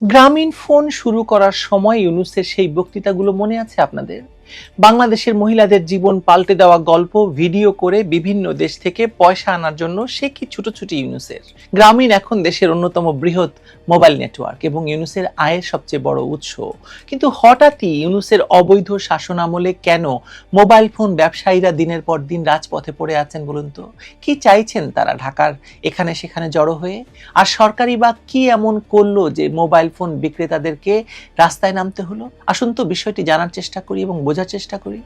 গ্রামীণ ফোন শুরু করার সময় ইউনূসের সেই বক্তৃতাগুলো মনে আছে আপনাদের? বাংলাদেশের মহিলাদের জীবন পাল্টে দেওয়া গল্প ভিডিও করে বিভিন্ন দেশ থেকে পয়সা আনার জন্য সে কি ছুটোছুটি ইউনূসের। গ্রামীণ এখন দেশের অন্যতম বৃহৎ মোবাইল নেটওয়ার্ক এবং ইউনূসের আয়ের সবচেয়ে বড় উৎস। কিন্তু হঠাৎই ইউনূসের অবৈধ শাসন আমলে কেন মোবাইল ফোন ব্যবসায়ীরা দিনের পর দিন রাজপথে পড়ে আছেন বলুন তো? কি চাইছেন তারা ঢাকার এখানে সেখানে জড়ো হয়ে? আর সরকারি বা কি এমন করলো যে মোবাইল ফোন বিক্রেতাদেরকে রাস্তায় নামতে হলো? আসুন তো বিষয়টি জানার চেষ্টা করি এবং বোঝার চেষ্টা করি।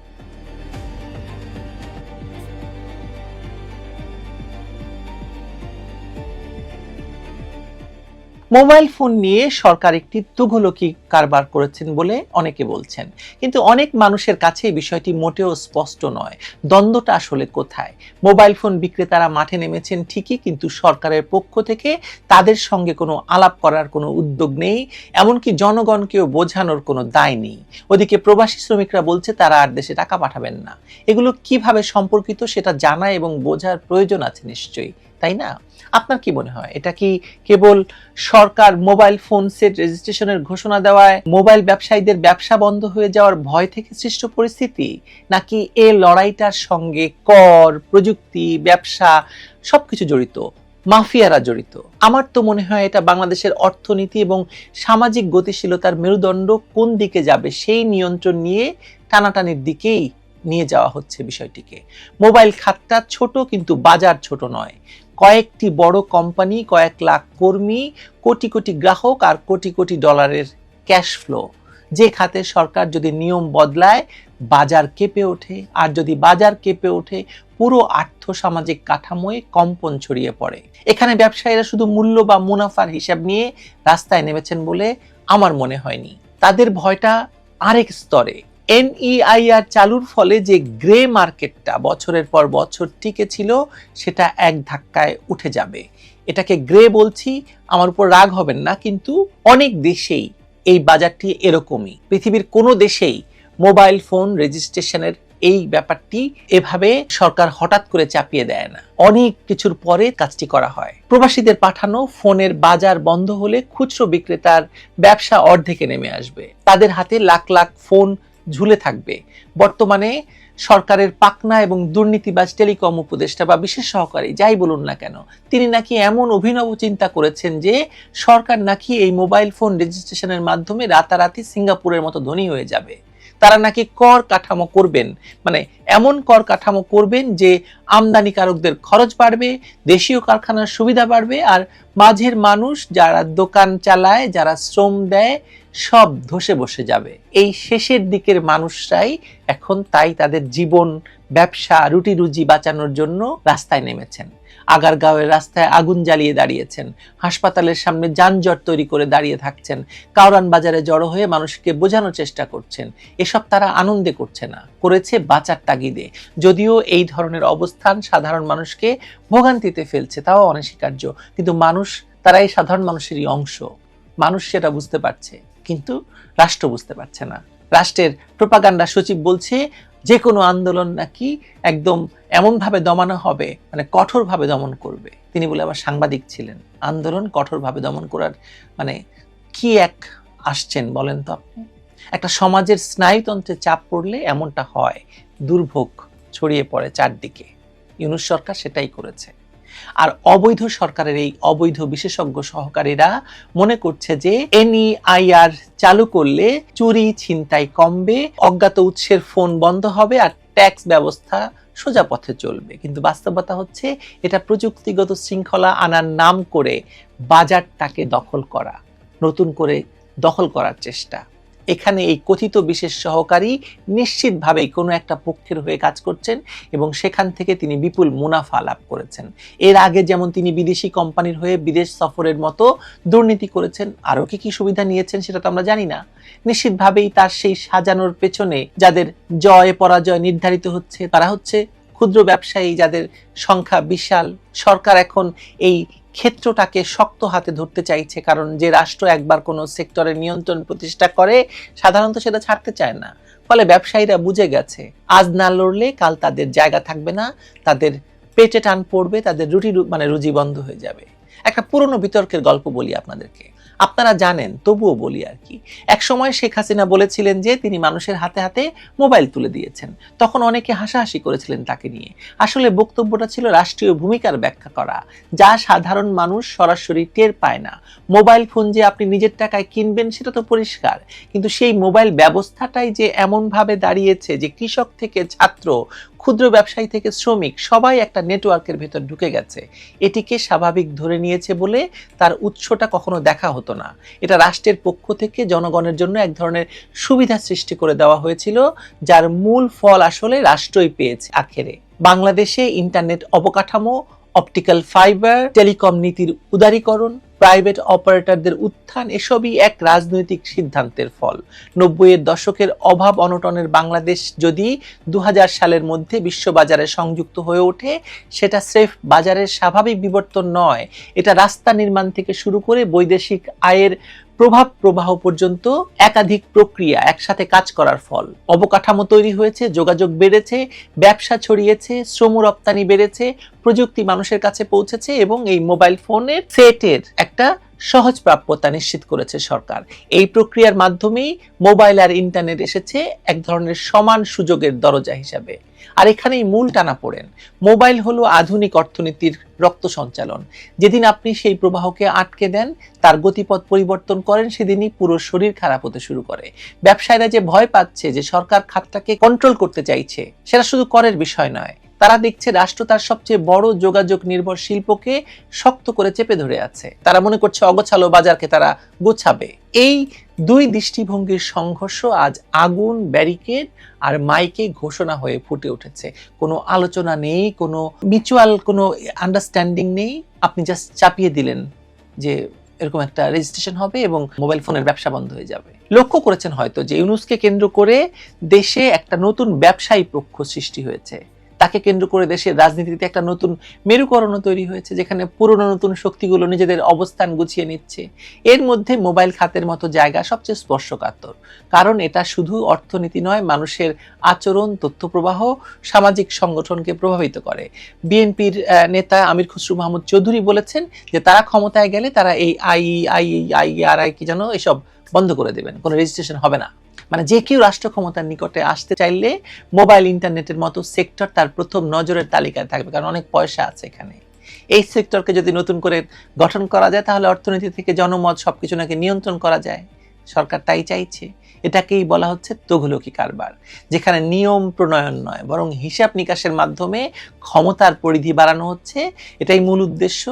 মোবাইল ফোন নিয়ে সরকার একটি তুঘলকি কারবার করেছেন বলে অনেকে বলছেন, কিন্তু অনেক মানুষের কাছে এই বিষয়টি মোটেও স্পষ্ট নয়। দ্বন্দ্বটা আসলে কোথায়? মোবাইল ফোন বিক্রেতারা মাঠে নেমেছেন ঠিকই, কিন্তু সরকারের পক্ষ থেকে তাদের সঙ্গে কোনো আলাপ করার কোনো উদ্যোগ নেই, এমনকি জনগণকেও বোঝানোর কোনো দায় নেই। ওদিকে প্রবাসী শ্রমিকরা বলছে তারা আর দেশে টাকা পাঠাবেন না। এগুলো কিভাবে সম্পর্কিত সেটা জানা এবং বোঝার প্রয়োজন আছে নিশ্চয়ই, তাই না? আপনার কি মনে হয়, এটা কি কেবল সরকার মোবাইল ফোন সেট রেজিস্ট্রেশনের ঘোষণা দেওয়ায় মোবাইল ব্যবসায়ীদের ব্যবসা বন্ধ হয়ে যাওয়ার ভয় থেকে সৃষ্ট পরিস্থিতি, নাকি এই লড়াইটার সঙ্গে কর, প্রযুক্তি, ব্যবসা সবকিছু জড়িত, মাফিয়ারা জড়িত? আমার তো মনে হয় এটা বাংলাদেশের অর্থনীতি এবং সামাজিক গতিশীলতার মেরুদণ্ড কোন দিকে যাবে সেই নিয়ন্ত্রণ নিয়ে টানাটানির দিকেই নিয়ে যাওয়া হচ্ছে বিষয়টিকে। মোবাইল খাতটা ছোট, কিন্তু বাজার ছোট নয়। কয়েকটি বড় কোম্পানি, কয়েক লাখ কর্মী, কোটি কোটি গ্রাহক আর কোটি কোটি ডলারের ক্যাশ ফ্লো। যে খাতে সরকার যদি নিয়ম বদলায় বাজার কেঁপে ওঠে, আর যদি বাজার কেঁপে ওঠে পুরো আর্থসামাজিক কাঠামোয় কম্পন ছড়িয়ে পড়ে। এখানে ব্যবসায়ীরা শুধু মূল্য বা মুনাফার হিসাব নিয়ে রাস্তায় নেমেছেন বলে আমার মনে হয়নি। তাদের ভয়টা আরেক স্তরে। এনইআইআর চালুর ফলে যে গ্রে মার্কেটটা বছরের পর বছর টিকে ছিল সেটা এক ধাক্কায় উঠে যাবে। এটাকে গ্রে বলছি, আমার উপর রাগ হবেন না, কিন্তু অনেক দেশেই এই বাজারটি এরকমই। পৃথিবীর কোনো দেশেই মোবাইল ফোন রেজিস্ট্রেশনের এই ব্যাপারটি এভাবে সরকার হঠাৎ করে চাপিয়ে দেয় না, অনেক কিছুর পরে কাজটি করা হয়। প্রবাসীদের পাঠানো ফোনের বাজার বন্ধ হলে খুচরো বিক্রেতার ব্যবসা অর্ধেকে নেমে আসবে। তাদের হাতে লাখ লাখ ফোন ঝুলে থাকবে। বর্তমানে সরকারের পাকনা এবং দুর্নীতিবাজ টেলিকম উপদেষ্টা বা বিশেষ সহকারী যাই বলুন না কেন, তিনি নাকি এমন অভিনব চিন্তা করেছেন যে সরকার নাকি এই মোবাইল ফোন রেজিস্ট্রেশনের মাধ্যমে রাতারাতি সিঙ্গাপুরের মতো ধনী হয়ে যাবে। তারা নাকি কর কাঠামো করবেন, মানে এমন কর কাঠামো করবেন যে আমদানিকারকদের খরচ বাড়বে, দেশীয় কারখানার সুবিধা বাড়বে, আর মাঝের মানুষ যারা দোকান চালায়, যারা শ্রম দেয়, সব ধসে বসে যাবে। এই শেষের দিকের মানুষরাই এখন তাই তাদের জীবন, ব্যবসা, রুটি রুজি বাঁচানোর জন্য রাস্তায় নেমেছেন। আগারগাঁওয়ের রাস্তায় আগুন জ্বালিয়ে দাঁড়িয়েছেন, হাসপাতালের সামনে যানজট তৈরি করে দাঁড়িয়ে থাকছেন, কাউরান বাজারে জড়ো হয়ে মানুষকে বোঝানোর চেষ্টা করছেন। এসব তারা আনন্দে করছে না, করেছে বাঁচার তাগিদে। যদিও এই ধরনের অবস্থান সাধারণ মানুষকে ভোগান্তিতে ফেলছে, তাও অনস্বীকার্য, কিন্তু মানুষ, তারা এই সাধারণ মানুষেরই অংশ। মানুষ সেটা বুঝতে পারছে, কিন্তু রাষ্ট্র বুঝতে পারছে না। রাষ্ট্রের প্রোপাগান্ডা সচিব বলছে যে কোনো আন্দোলন নাকি একদম এমনভাবে দমানো হবে, মানে কঠোরভাবে দমন করবে। তিনি বলে আবার সাংবাদিক ছিলেন। আন্দোলন কঠোরভাবে দমন করার মানে কি এক আসছেন বলেন তো আপনি? একটা সমাজের স্নায়ুতন্ত্রে চাপ পড়লে এমনটা হয়, দুর্ভোগ ছড়িয়ে পড়ে চারদিকে। ইউনূস সরকার সেটাই করেছে। আর অবৈধ সরকারের এই অবৈধ বিশেষজ্ঞ সহকারীরা মনে করছে যে এনইআইআর চালু করলে চুরি ছিনতাই কমবে, অজ্ঞাত উৎসের ফোন বন্ধ হবে, আর ট্যাক্স ব্যবস্থা সোজা পথে চলবে। কিন্তু বাস্তবতা হচ্ছে এটা প্রযুক্তিগত শৃঙ্খলা আনার নাম করে বাজারটাকে দখল করা, নতুন করে দখল করার চেষ্টা। এখানে এই কথিত বিশেষ সহকারী নিশ্চিতভাবেই কোনো একটা পক্ষের হয়ে কাজ করছেন এবং সেখান থেকে তিনি বিপুল মুনাফা লাভ করেছেন। এর আগে যেমন তিনি বিদেশি কোম্পানির হয়ে বিদেশ সফরের মতো দুর্নীতি করেছেন, আরও কি কি সুবিধা নিয়েছেন সেটা তো আমরা জানি না। নিশ্চিতভাবেই তার সেই সাজানোর পেছনে যাদের জয় পরাজয় নির্ধারিত হচ্ছে তারা হচ্ছে ক্ষুদ্র ব্যবসায়ী, যাদের সংখ্যা বিশাল। সরকার এখন এই ক্ষেত্রটাকে শক্ত হাতে ধরতে চাইছে, কারণ যে রাষ্ট্র একবার কোনো সেক্টরের নিয়ন্ত্রণ প্রতিষ্ঠা করে সাধারণত সেটা ছাড়তে চায় না। ফলে ব্যবসায়ীরা বুঝে গেছে আজ না লড়লে কাল তাদের জায়গা থাকবে না, তাদের পেটে টান পড়বে, তাদের রুজি বন্ধ হয়ে যাবে। একটা পুরনো বিতর্কের গল্প বলি আপনাদেরকে। আপনারা জানেন, তবুও বলি আর কি। একসময় শেখ হাসিনা বলেছিলেন যে তিনি মানুষের হাতে হাতে মোবাইল তুলে দিয়েছেন। তখন অনেকে হাসাহাসি করেছিলেন তাকে নিয়ে। আসলে বক্তব্যটা ছিল রাষ্ট্রীয় ভূমিকার ব্যাখ্যা করা, যা সাধারণ মানুষ সরাসরি টের পায় না। মোবাইল ফোন যে আপনি নিজের টাকায় কিনবেন সেটা তো পরিষ্কার, কিন্তু সেই মোবাইল ব্যবস্থাটাই যে এমনভাবে দাঁড়িয়েছে যে কৃষক থেকে ছাত্র, ক্ষুদ্র ব্যবসায়ী থেকে শ্রমিক সবাই একটা নেটওয়ার্কের ভেতর ঢুকে গেছে। এটিকে স্বাভাবিক ধরে নিয়েছে বলে তার উৎসটা কখনো দেখা হতো না। এটা রাষ্ট্রের পক্ষ থেকে জনগণের জন্য এক ধরনের সুবিধা সৃষ্টি করে দেওয়া হয়েছিল, যার মূল ফল আসলে রাষ্ট্রই পেয়েছে আখেরে। বাংলাদেশে ইন্টারনেট অবকাঠামো, অপটিক্যাল ফাইবার, টেলিকম নীতির উদারীকরণ, প্রাইভেট অপারেটরদের উত্থান এসবই এক রাজনৈতিক সিদ্ধান্তের ফল। 90-এর দশকের অভাব অনটনের বাংলাদেশ যদি 2000 সালের মধ্যে বিশ্ববাজারে সংযুক্ত হয়ে ওঠে, সেটা স্রেফ বাজারের স্বাভাবিক বিবর্তন নয়, এটা রাস্তা নির্মাণ থেকে শুরু করে বৈদেশিক আয়ের প্রভাব প্রবাহ পর্যন্ত একাধিক প্রক্রিয়া একসাথে কাজ করার ফল। অবকাঠামো তৈরি হয়েছে, যোগাযোগ বেড়েছে, ব্যবসা ছড়িয়েছে, শ্রম রপ্তানি বেড়েছে, প্রযুক্তি মানুষের কাছে পৌঁছেছে এবং এই মোবাইল ফোনের সেটের একটা সহজ প্রাপ্যতা নিশ্চিত করেছে সরকার। এই প্রক্রিয়ার মাধ্যমেই মোবাইল আর ইন্টারনেট এসেছে এক ধরনের সমান সুযোগের দরজা হিসাবে। আর এখানেই মূল টানাপোড়েন। মোবাইল হলো আধুনিক অর্থনীতির রক্ত সঞ্চালন। যেদিন আপনি সেই প্রবাহকে আটকে দেন, তার গতিপথ পরিবর্তন করেন, সেদিনই পুরো শরীর খারাপ হতে শুরু করে। ব্যবসায়ীরা যে ভয় পাচ্ছে যে সরকার খাতটাকে কন্ট্রোল করতে চাইছে, সেটা শুধু করের বিষয় নয়। তারা দেখছে রাষ্ট্র তার সবচেয়ে বড় যোগাযোগ নির্ভর শিল্পকে শক্ত করে চেপে ধরে আছে। তারা মনে করছে অগোছালো বাজারকে তারা গোছাবে। এই দুই দৃষ্টিভঙ্গির সংঘর্ষ আজ আগুন, ব্যারিকেড আর মাইকে ঘোষণা হয়ে ফুটে উঠেছে। কোনো আলোচনা নেই, কোনো মিউচুয়াল কোনো আন্ডারস্ট্যান্ডিং নেই। আপনি জাস্ট চাপিয়ে দিলেন যে এরকম একটা রেজিস্ট্রেশন হবে এবং মোবাইল ফোনের ব্যবসা বন্ধ হয়ে যাবে। লক্ষ্য করেছেন হয়তো যে ইউনূসকে কেন্দ্র করে দেশে একটা নতুন ব্যবসায়ী পক্ষ সৃষ্টি হয়েছে। তাকে কেন্দ্র করে দেশের রাজনীতিতে একটা নতুন মেরুকরণ তৈরি হয়েছে, যেখানে পুরনো নতুন শক্তিগুলো নিজেদের অবস্থান গুছিয়ে নিচ্ছে। এর মধ্যে মোবাইল খাতের মতো জায়গা সবচেয়ে স্পর্শকাতর, কারণ এটা শুধু অর্থনীতি নয়, মানুষের আচরণ, তথ্য প্রবাহ, সামাজিক সংগঠনকে প্রভাবিত করে। বিএনপির নেতা আমির খসরু মাহমুদ চৌধুরী বলেছেন যে তারা ক্ষমতায় গেলে তারা এই আইআরআই কি যেন এসব বন্ধ করে দেবেন, কোনো রেজিস্ট্রেশন হবে না। মানে যে কেউ রাষ্ট্র ক্ষমতার নিকটে আসতে চাইলে মোবাইল ইন্টারনেটের মতো সেক্টর তার প্রথম নজরের তালিকায় থাকবে, কারণ অনেক পয়সা আছে এখানে। এই সেক্টরকে যদি নতুন করে গঠন করা যায়, তাহলে অর্থনীতি থেকে জনমত সবকিছু নাকি নিয়ন্ত্রণ করা যায়। সরকার তাই চাইছে। এটাকেই বলা হচ্ছে তগলকি কারবার, যেখানে নিয়ম প্রণয়ন নয় বরং হিসাব নিকাশের মাধ্যমে ক্ষমতার পরিধি বাড়ানো হচ্ছে। এটাই মূল উদ্দেশ্য,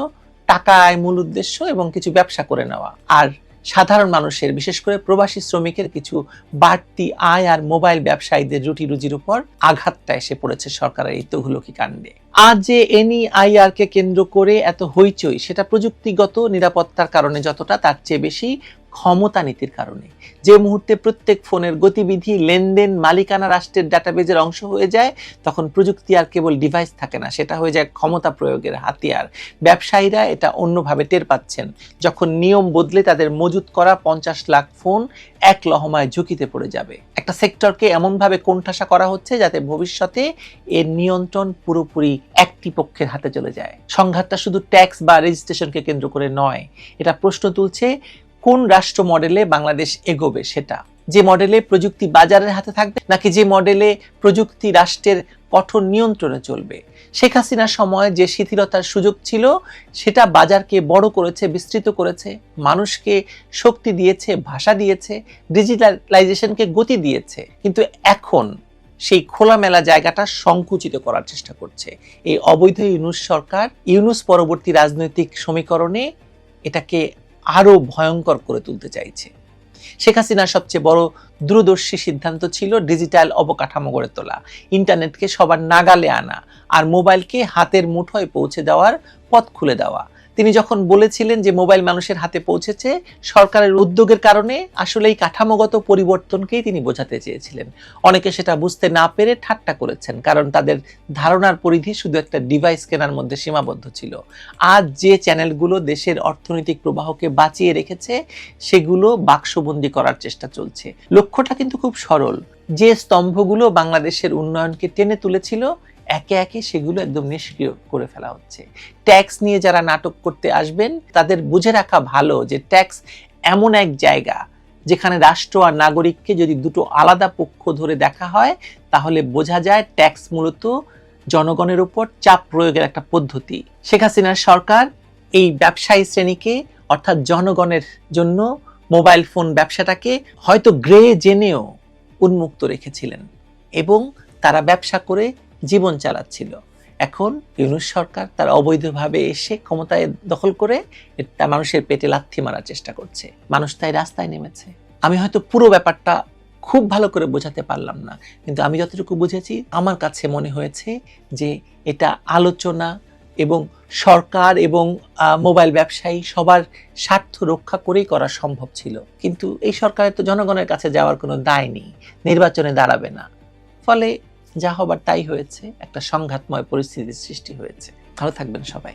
টাকা আয় মূল উদ্দেশ্য এবং কিছু ব্যবসা করে নেওয়া। আর সাধারণ মানুষের, বিশেষ করে প্রবাসী শ্রমিকের কিছু বাড়তি আয় আর মোবাইল ব্যবসায়ীদের রুটি রুজির উপর আঘাতটা এসে পড়েছে সরকারের এই তগলকি কাণ্ডে। আজ যে এনইআইআর কে কেন্দ্র করে এত হইচই, সেটা প্রযুক্তিগত নিরাপত্তার কারণে যতটা, তার চেয়ে বেশি ক্ষমতা নীতির কারণে। যে মুহূর্তে প্রত্যেক ফোনের গতিবিধি, লেনদেন মালিকানা রাষ্ট্রের ডাটাবেজের অংশ হয়ে যায়, তখন প্রযুক্তি আর কেবল ডিভাইস থাকে না, সেটা হয়ে যায় ক্ষমতা প্রয়োগের হাতিয়ার। ব্যবসায়ীরা এটা অন্যভাবে টের পাচ্ছেন, যখন নিয়ম বদলে তাদের মজুত করা 50 লাখ ফোন এক লহমায় ঝুঁকিতে পড়ে যাবে। একটা সেক্টরকে এমনভাবে কোণঠাসা করা হচ্ছে যাতে ভবিষ্যতে এর নিয়ন্ত্রণ পুরোপুরি একটি পক্ষের হাতে চলে যায়। সংঘাতটা শুধু ট্যাক্স বা রেজিস্ট্রেশনকে কেন্দ্র করে নয়, এটা প্রশ্ন তুলছে কোন রাষ্ট্র মডেলে বাংলাদেশ এগোবে। সেটা যে মডেলে প্রযুক্তি বাজারের হাতে থাকবে, নাকি যে মডেলে প্রযুক্তি রাষ্ট্রের কঠোর নিয়ন্ত্রণে চলবে। শেখ হাসিনার সময় যে শিথিলতার সুযোগ ছিল, সেটা বাজারকে বড় করেছে, বিস্তৃত করেছে, মানুষকে শক্তি দিয়েছে, ভাষা দিয়েছে, ডিজিটালাইজেশনকে গতি দিয়েছে। কিন্তু এখন সেই খোলামেলা জায়গাটা সংকুচিত করার চেষ্টা করছে এই অবৈধ ইউনূস সরকার। ইউনূস পরবর্তী রাজনৈতিক সমীকরণে এটাকে আরো ভয়ঙ্কর করে তুলতে চাইছে। শেখ হাসিনার সবচেয়ে বড় দূরদর্শী সিদ্ধান্ত ছিল ডিজিটাল অবকাঠামো গড়ে তোলা, ইন্টারনেটকে সবার নাগালে আনা আর মোবাইলকে হাতের মুঠোয় পৌঁছে দেওয়ার পথ খুলে দেওয়া। তিনি যখন বলেছিলেন যে মোবাইল মানুষের হাতে পৌঁছেছে, সরকারের উদ্যোগের কারণে, আসলে এই কাঠামোগত পরিবর্তনকেই তিনি বোঝাতে চেয়েছিলেন। অনেকে সেটা বুঝতে না পেরে ঠাট্টা করেছেন, কারণ তাদের ধারণার পরিধি শুধু একটা ডিভাইস কেনার মধ্যে সীমাবদ্ধ ছিল। আজ যে চ্যানেলগুলো দেশের অর্থনৈতিক প্রবাহকে বাঁচিয়ে রেখেছে, সেগুলো বাক্সবন্দি করার চেষ্টা চলছে। লক্ষ্যটা কিন্তু খুব সরল। যে স্তম্ভগুলো বাংলাদেশের উন্নয়নকে টেনে তুলেছিল, একে একে সেগুলো একদম নিষ্ক্রিয় করে ফেলা হচ্ছে। ট্যাক্স নিয়ে যারা নাটক করতে আসবেন, তাদের বুঝে রাখা ভালো যে ট্যাক্স এমন এক জায়গা যেখানে রাষ্ট্র আর নাগরিককে যদি দুটো আলাদা পক্ষ ধরে দেখা হয় তাহলে বোঝা যায় ট্যাক্স মূলত জনগণের উপর চাপ প্রয়োগের একটা পদ্ধতি। শেখ হাসিনার সরকার এই ব্যবসায়ী শ্রেণীকে অর্থাৎ জনগণের জন্য মোবাইল ফোন ব্যবসাটাকে হয়তো গ্রে জেনেও উন্মুক্ত রেখেছিলেন এবং তারা ব্যবসা করে জীবন চালাচ্ছিল। এখন ইউনূস সরকার তারা অবৈধভাবে এসে ক্ষমতায় দখল করে এটা মানুষের পেটে লাথি মারার চেষ্টা করছে, মানুষ তাই রাস্তায় নেমেছে। আমি হয়তো পুরো ব্যাপারটা খুব ভালো করে বোঝাতে পারলাম না, কিন্তু আমি যতটুকু বুঝেছি আমার কাছে মনে হয়েছে যে এটা আলোচনা এবং সরকার এবং মোবাইল ব্যবসায়ী সবার স্বার্থ রক্ষা করেই করা সম্ভব ছিল। কিন্তু এই সরকারের তো জনগণের কাছে যাওয়ার কোনো দায় নেই, নির্বাচনে দাঁড়াবে না, ফলে যা হবার তাই হয়েছে, একটা সংঘাতময় পরিস্থিতির সৃষ্টি হয়েছে। ভালো থাকবেন সবাই।